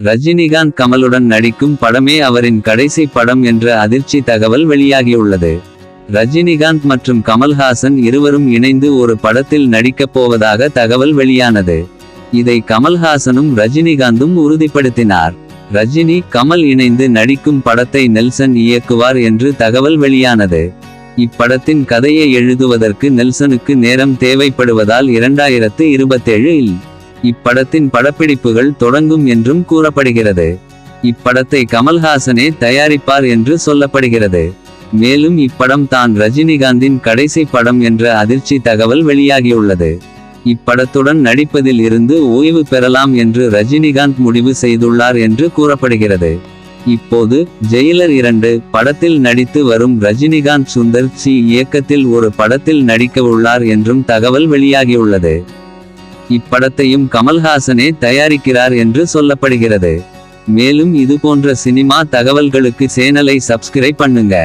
ரஜினிகாந்த் கமலுடன் நடிக்கும் படமே அவரின் கடைசி படம் என்ற அதிர்ச்சி தகவல் வெளியாகியுள்ளது. ரஜினிகாந்த் மற்றும் கமல்ஹாசன் இருவரும் இணைந்து ஒரு படத்தில் நடிக்கப் போவதாக தகவல் வெளியானது. இதை கமல்ஹாசனும் ரஜினிகாந்தும் உறுதிப்படுத்தினார். ரஜினி கமல் இணைந்து நடிக்கும் படத்தை நெல்சன் இயக்குவார் என்று தகவல் வெளியானது. இப்படத்தின் கதையை எழுதுவதற்கு நெல்சனுக்கு நேரம் தேவைப்படுவதால் 2027 இல் இப்படத்தின் படப்பிடிப்புகள் தொடங்கும் என்றும் கூறப்படுகிறது. இப்படத்தை கமல்ஹாசனே தயாரிப்பார் என்று சொல்லப்படுகிறது. மேலும் இப்படம் தான் ரஜினிகாந்தின் கடைசி படம் என்ற அதிர்ச்சி தகவல் வெளியாகியுள்ளது. இப்படத்துடன் நடிப்பதில் இருந்து ஓய்வு பெறலாம் என்று ரஜினிகாந்த் முடிவு செய்துள்ளார் என்று கூறப்படுகிறது. இப்போது ஜெயிலர் 2 படத்தில் நடித்து வரும் ரஜினிகாந்த் சுந்தர் சி இயக்கத்தில் ஒரு படத்தில் நடிக்கவுள்ளார் என்றும் தகவல் வெளியாகியுள்ளது. இப்படத்தையும் கமல்ஹாசனே தயாரிக்கிறார் என்று சொல்லப்படுகிறது. மேலும் இதுபோன்ற சினிமா தகவல்களுக்கு சேனலை சப்ஸ்கிரைப் பண்ணுங்க.